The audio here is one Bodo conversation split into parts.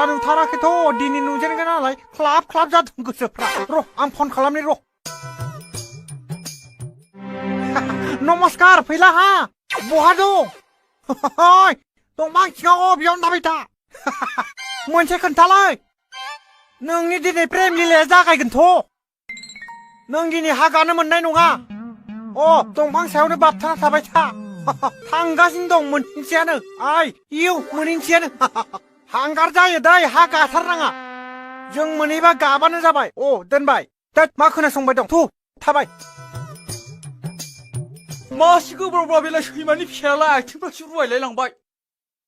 नुथाराखैथ' दिनै नुजेनगोन नालाय ख्लाब ख्लाब जादों गोसोफ्रा र' आं फन खालामनि र' नमस्कार फैला हा बहा दं दंफां सिङाव बेयावनो थाबाय था मोनसे खोन्थालाय नोंनि दिनै प्रेम लीलाया जागायगोनथ' नों दिनै हा गानो मोननाय नङा दंफां सायावनो बाबथाना थाबाय था थांगासिनो दं मोनसेयानो आइ इउ मोनसेयानो हांगार जायो दै हा गाथारनाङा जों मोनहैबा गाबानो जाबाय दोनबाय दोद मा खोनासंबाय दं थु थाबाय मासि गोब्राबब्ला बेलाय सैमानि फिसायालाय आथिंफ्रासो रुवायलायलांबाय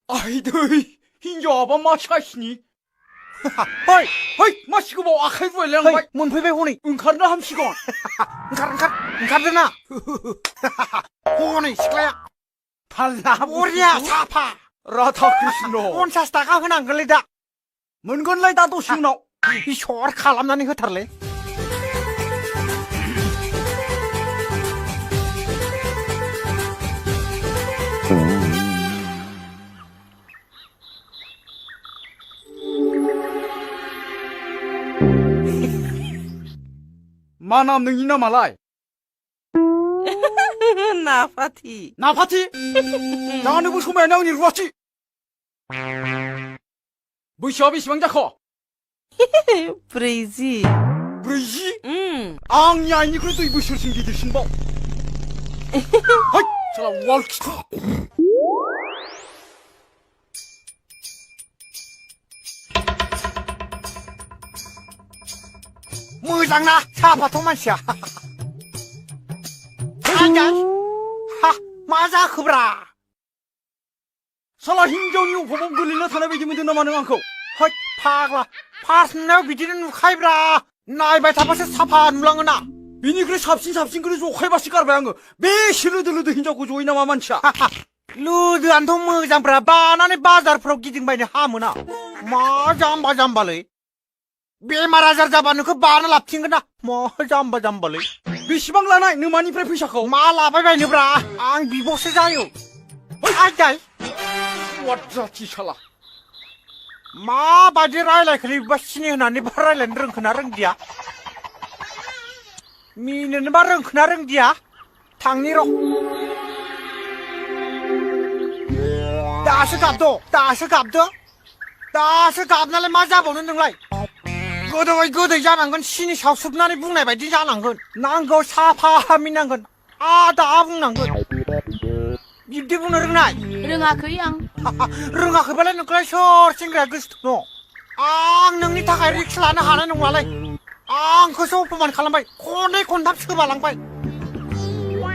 आइ दै हिनजावाबा मा साइसनि है मासि गोबाव आखाइ रुवायलायलांबाय मोनफैबाय हनै ओंखारनो हामसिगोन ओंखारदो ना हनै सिख्लाया थाल्ला बरिया साफा राधा कृष्ण 50 थाखा होनांगोनलै दा मोनगोनलाय दा दसे उनाव इसर खालामनानै होथारलै मा नाम नोंनि नामालाय नाफाथि जानोबो समायानो आंनि रुवाथि बैसोआ बेसेबां जाखो 40 आंनि आइनिख्रुइ 2 बोसोरसिम गिदिरसिनबाव साला वाल खिथु मोजां ना साफाथ' मानसिया मा जाखोब्रा साला हिनजावनि अभाबाव गोलैना थानाय बायदि मोनदों नामा नों आंखौ फाग्ला फार्स्ट नुनायाव बिदिनो नुखायोब्रा नायबाय थाबासो साफा नुलाङोना बिनिख्रुइ साबसिनखौनो जखायबासो गारबाय आङो बेसे लोदो हिनजावखौ जयो नामा मानसिया लोदोआनोथ' मोजांब्रा बानानै बाजारफ्राव गिदिंबायनो हामोना मा जाम्बालै बेमार आजार जाबा नोंखौ बाना लाबथिंगोन ना मा जाम्बालै बेसेबां लानाय नोमानिफ्राय फैसाखौ मा लाबाय बायनोब्रा आं बिब'सो जायो जाथि साला माबायदि रायलायखोलै बिबा सिनि होनानै बा रायलायनो रोंखोना रोंदिया मिनोनोबा रोंखोना रोंदिया थांनि र' दासो गाबनालाय मा जाबावनो नोंलाय गोदै जानांगोन सिनि सावसोबनानै बुंनाय बायदि जानांगोन नांगौ साफा मिनांगोन आदा बुंनांगोन बिब्दि बुंनो रोंनाय रोङाखै आं रोङाखैबालाय नोंखौलाय सोर सेंग्राया गोसो दङ आं नोंनि थाखाय रिक्स लानो हानाय नङालै आंखौसो अपमान खालामबाय खननै खनथाम सोबालांबाय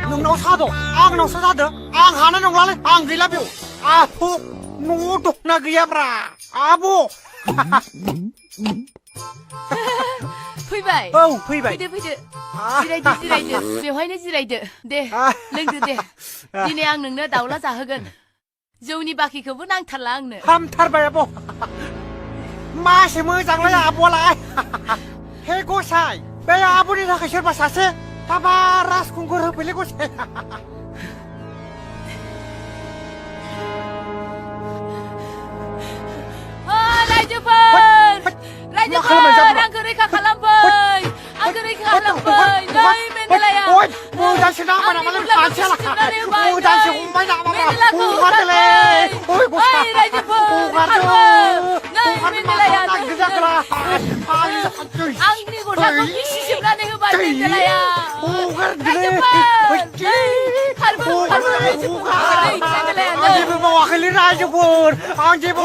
नोंनाव साद' आंनावसो जादो आं हानाय नंलालै आं गैला बेयाव आब' न'आव दंना गैयाब्रा आब' फैबाय फैबाय फैदो जिरायदो बेवहायनो जिरायदो दे लोंदो दे दिनै आं नोंनो दाउला जाहोगोन जौनि बाखिखौबो नांथारला आंनो हामथारबाय आब' मासे मोजांलाय आब'आलाय हे गसाय बे आब'नि थाखाय सोरबा सासे हाबा राजखुंगुर होफैलै गसाय रायजोफोर आंखौ रैखा खालामफै नै मेन्देलाया मोजांसो नामा मानसियाला मोजांसो हमबाय नामा हगारदोलै नै मेन्देलाया आंनि गथाखौ बिसिजोबनानै होबाय मेन्देलाया आं जेबो मावाखैलै रायजोफोर आं जेबो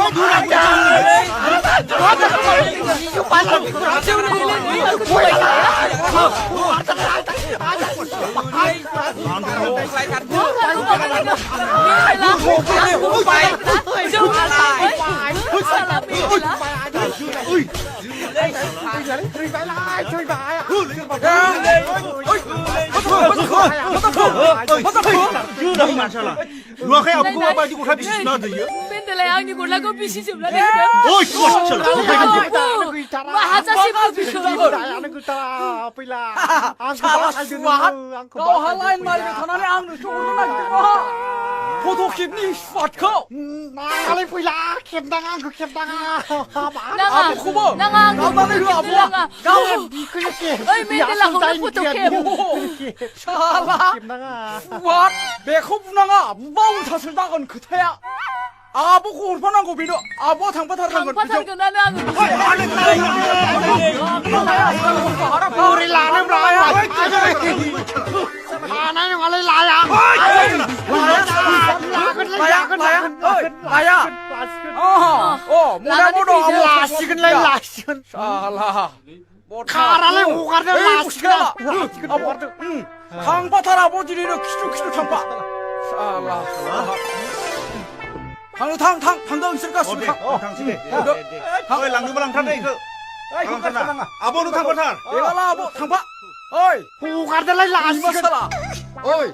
नुवाखै आब'खौ माबायदि गथा बिसिना होयो मेन्देलाया आंनि गथाखौ बिसिजोबनानै होदों माहाजासेबो गावहा लाइन मारिबाय थानानै आंनोसो हरनो नागिरदों फट' खेबनि स्वादखौ 나가래 보이라 캡당아 그 캡당아 나가 아버코버 나가 나만의 그 아버와 나가 나가 미끌게 어이 맨날 나가고 포토캡 샤라 캡당아 왓 बेखौ बुनाङा बाव थासो जागोन खोथाया आब'खौ हरफानांगौ बेनो आब'आ थांफाथारनांगोन 당파살고 나는 우리 라는 라야 나는 원래 라야 라야 뭐냐 뭐너 라식은 래 라식은 샤라 가라래 오가래 라식은 아버 당파탈 아버지리는 키죽키죽 당파 샤라 당도 있을까 싶어 당신이 어이 랑두발 랑탄데 이거 랑탄아 아버는 당파탄 내가 아버 당파 어이 오가래 라식은 이마사라 어이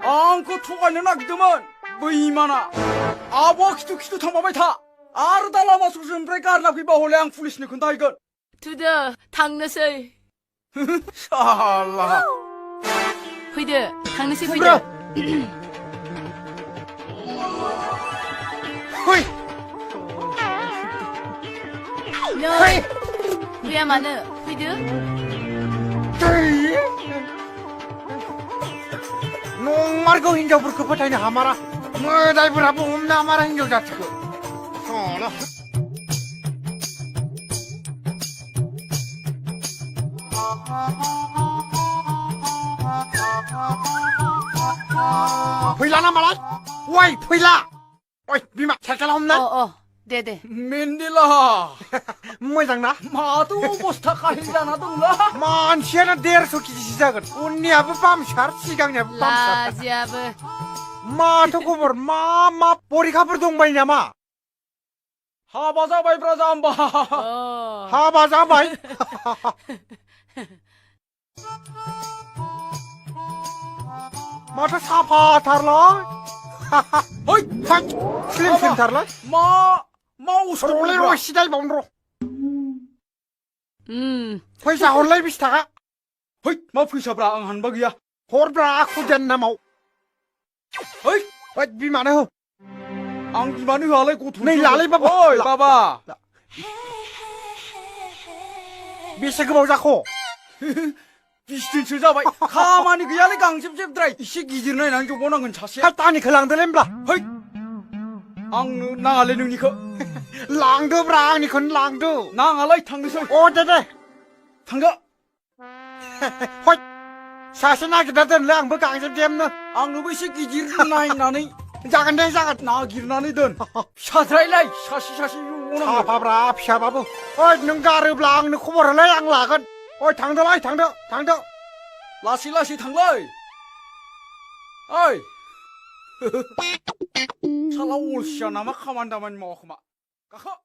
앙그 토가는 아기더만 뭐 이마나 아버 키도 당파바이 타 아르달라마 소슨 브레이크하나 귀바 홀레 앙 풀리시네 근다 이건 두더 당너서이 샬라 회드 당너서 회드 호이 너희 왜야마는 회드 농말고 hinja berkepatahnya hamara medai berapa umna hamara hinja jatuh soalnya Phila na malai woi phila oi bima 살짝 없나 네네 맨딜라 모장나 마도 보스타 가힐라나 동라 만시아나 데르소키 시작은 운니 아부 밤샤르 시강냐 밤샤르 라지아브 마토 고버 마마 보리카버 동바이냐마 하바자 바이브라자 안바 하바자바이 마토 사파 타르라 어이 슬림 타르라 마우스 롤레로 시달 bomro 회사 홀레 비스타가 어이 마프이샤브라 앙 한바기야 호르브라 쿠젠나 마우 어이 어이 비마네 호 앙 이만이 할래 고투 네 라레 바바 어이 바바 비스그 보자코 비스tin 쳐자바 가만히 그 야래 강집집들아 이씨 기질네 난 저거는 건 자세 할따니 클랑들렘블라 어이 앙 나갈래 능니커 랑드브라 니콘 랑드 나갈래 당그서 오데데 당가 호이 사시나 기다던 랑브 강집잼네 앙 너무 이씨 기질 나이 나니 작은데 작은 나 기르나니든 샤드라이라이 샤시 오는 거 바브라 피샤바부 어이 능가르블랑 느 코버를래 앙라건 어이 당더라이 당더 라시 당라이 어이 찰라 올시야 나마 가만다만 먹어마 가ха